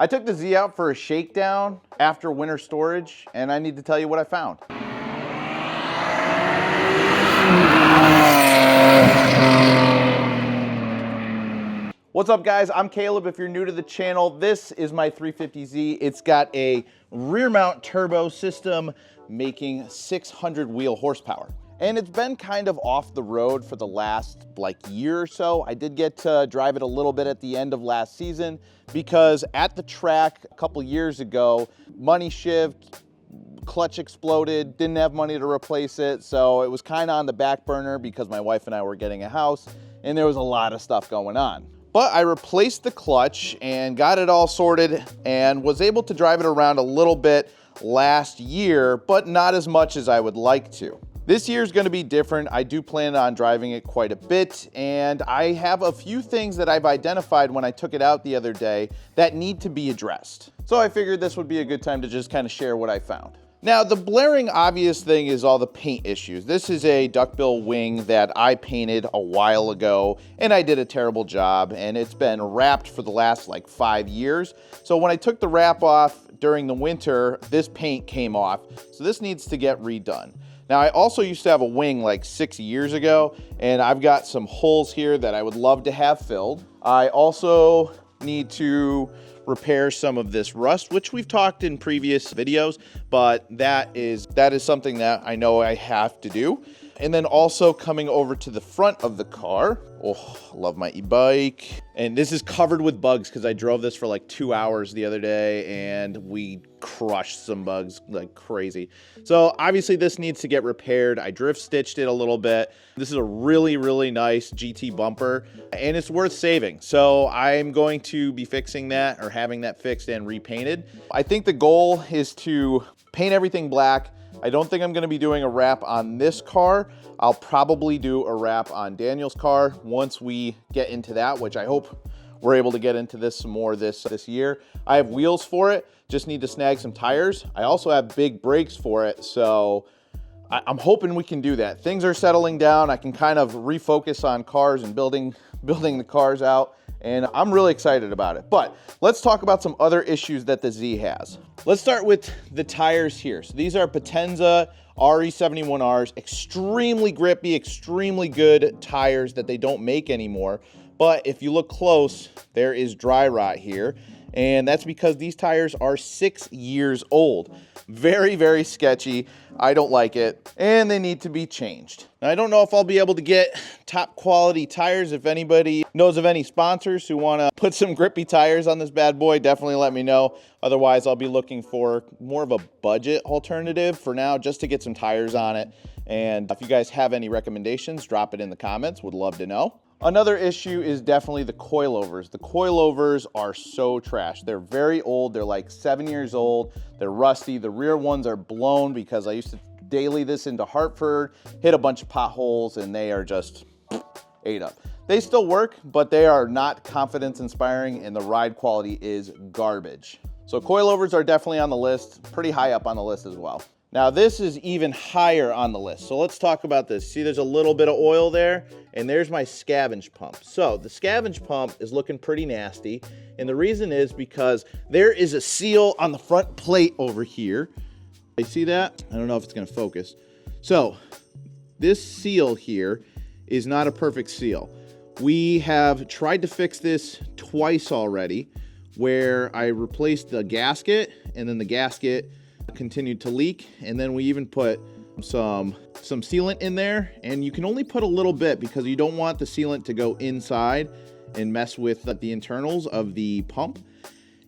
I took the Z out for a shakedown after winter storage, and I need to tell you what I found. What's up, guys? I'm Caleb. If you're new to the channel, this is my 350Z. It's got a rear mount turbo system making 600 wheel horsepower. And it's been kind of off the road for the last year or so. I did get to drive it a little bit at the end of last season because at the track a couple years ago, money shifted, clutch exploded, didn't have money to replace it. So it was kind of on the back burner because my wife and I were getting a house and there was a lot of stuff going on. But I replaced the clutch and got it all sorted and was able to drive it around a little bit last year, but not as much as I would like to. This year is going to be different. I do plan on driving it quite a bit, and I have a few things that I've identified when I took it out the other day that need to be addressed. So I figured this would be a good time to just kind of share what I found. Now, the blaring obvious thing is all the paint issues. This is a duckbill wing that I painted a while ago, and I did a terrible job, and it's been wrapped for the last 5 years. So when I took the wrap off during the winter, this paint came off. So this needs to get redone. Now, I also used to have a wing 6 years ago, and I've got some holes here that I would love to have filled. I also need to repair some of this rust, which we've talked in previous videos, but that is something that I know I have to do. And then also coming over to the front of the car. Oh, I love my e-bike. And this is covered with bugs because I drove this for 2 hours the other day and we crushed some bugs like crazy. So obviously this needs to get repaired. I drift stitched it a little bit. This is a really, really nice GT bumper and it's worth saving. So I'm going to be fixing that or having that fixed and repainted. I think the goal is to paint everything black. I don't think I'm going to be doing a wrap on this car. I'll probably do a wrap on Daniel's car once we get into that, which I hope we're able to get into this some more this year. I have wheels for it, just need to snag some tires. I also have big brakes for it, so I'm hoping we can do that. Things are settling down. I can kind of refocus on cars and building the cars out, and I'm really excited about it. But let's talk about some other issues that the Z has. Let's start with the tires here. So these are Potenza RE71Rs, extremely grippy, extremely good tires that they don't make anymore. But if you look close, there is dry rot here. And that's because these tires are 6 years old. Very, very sketchy. I don't like it. And they need to be changed. Now, I don't know if I'll be able to get top quality tires. If anybody knows of any sponsors who want to put some grippy tires on this bad boy, definitely let me know. Otherwise, I'll be looking for more of a budget alternative for now, just to get some tires on it. And if you guys have any recommendations, drop it in the comments. Would love to know. Another issue is definitely the coilovers. The coilovers are so trash. They're very old. They're 7 years old. They're rusty. The rear ones are blown because I used to daily this into Hartford, hit a bunch of potholes, and they are just ate up. They still work, but they are not confidence inspiring, and the ride quality is garbage. So coilovers are definitely on the list, pretty high up on the list as well. Now this is even higher on the list. So let's talk about this. See, there's a little bit of oil there, and there's my scavenge pump. So the scavenge pump is looking pretty nasty. And the reason is because there is a seal on the front plate over here. You see that? I don't know if it's gonna focus. So this seal here is not a perfect seal. We have tried to fix this twice already, where I replaced the gasket and then the gasket continued to leak, and then we even put some sealant in there, and you can only put a little bit because you don't want the sealant to go inside and mess with the internals of the pump.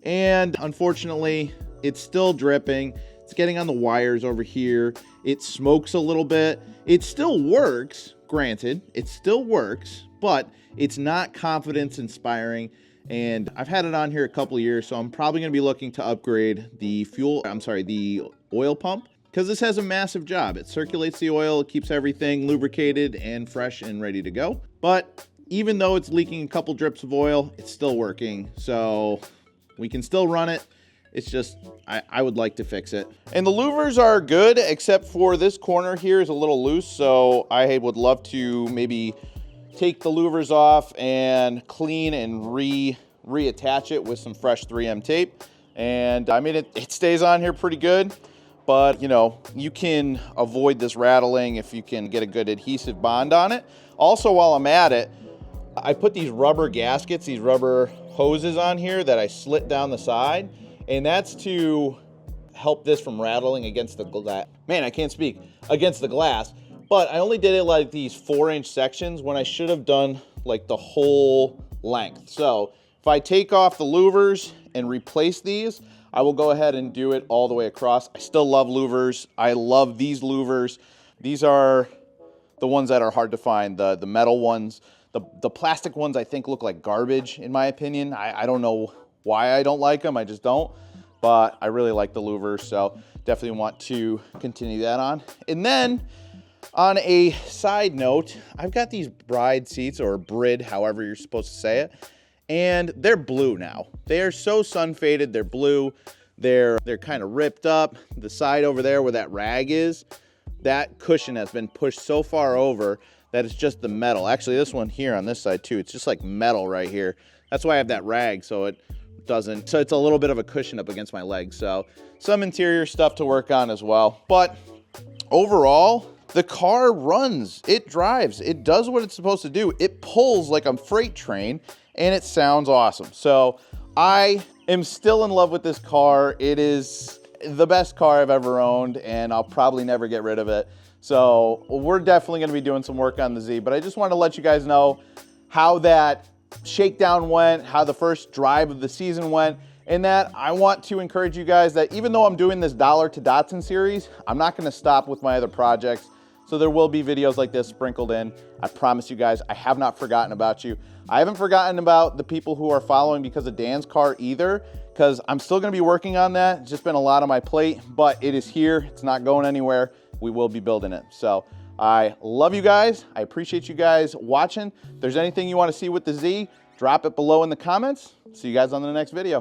And unfortunately, it's still dripping. It's getting on the wires over here. It smokes a little bit. It still works, granted, it still works, but it's not confidence inspiring. And I've had it on here a couple of years, so I'm probably going to be looking to upgrade the oil pump, because this has a massive job. It circulates the oil, it keeps everything lubricated and fresh and ready to go. But even though it's leaking a couple drips of oil, it's still working. So we can still run it. It's just, I would like to fix it. And the louvers are good, except for this corner here is a little loose. So I would love to maybe take the louvers off and clean and reattach it with some fresh 3M tape. And I mean, it stays on here pretty good, but you know, you can avoid this rattling if you can get a good adhesive bond on it. Also, while I'm at it, I put these rubber gaskets, these rubber hoses on here that I slit down the side, and that's to help this from rattling against the glass. Man, I can't speak. Against the glass. But I only did it like these 4-inch sections when I should have done like the whole length. So if I take off the louvers and replace these, I will go ahead and do it all the way across. I still love louvers. I love these louvers. These are the ones that are hard to find, the metal ones. The plastic ones I think look like garbage in my opinion. I don't know why I don't like them, I just don't. But I really like the louvers, so definitely want to continue that on. And then on a side note, I've got these bride seats, or brid, however you're supposed to say it, and they're blue now. They are so sun faded, they're blue. They're kind of ripped up. The side over there where that rag is, that cushion has been pushed so far over that it's just the metal. Actually, this one here on this side too, it's just like metal right here. That's why I have that rag, so it doesn't, so it's a little bit of a cushion up against my leg. So some interior stuff to work on as well. But overall, the car runs, it drives, it does what it's supposed to do. It pulls like a freight train and it sounds awesome. So I am still in love with this car. It is the best car I've ever owned and I'll probably never get rid of it. So we're definitely gonna be doing some work on the Z, but I just wanted to let you guys know how that shakedown went, how the first drive of the season went, and that I want to encourage you guys that even though I'm doing this Dollar to Datsun series, I'm not gonna stop with my other projects. So there will be videos like this sprinkled in. I promise you guys, I have not forgotten about you. I haven't forgotten about the people who are following because of Dan's car either, because I'm still gonna be working on that. It's just been a lot on my plate, but it is here, it's not going anywhere. We will be building it. So I love you guys. I appreciate you guys watching. If there's anything you want to see with the Z, drop it below in the comments. See you guys on the next video.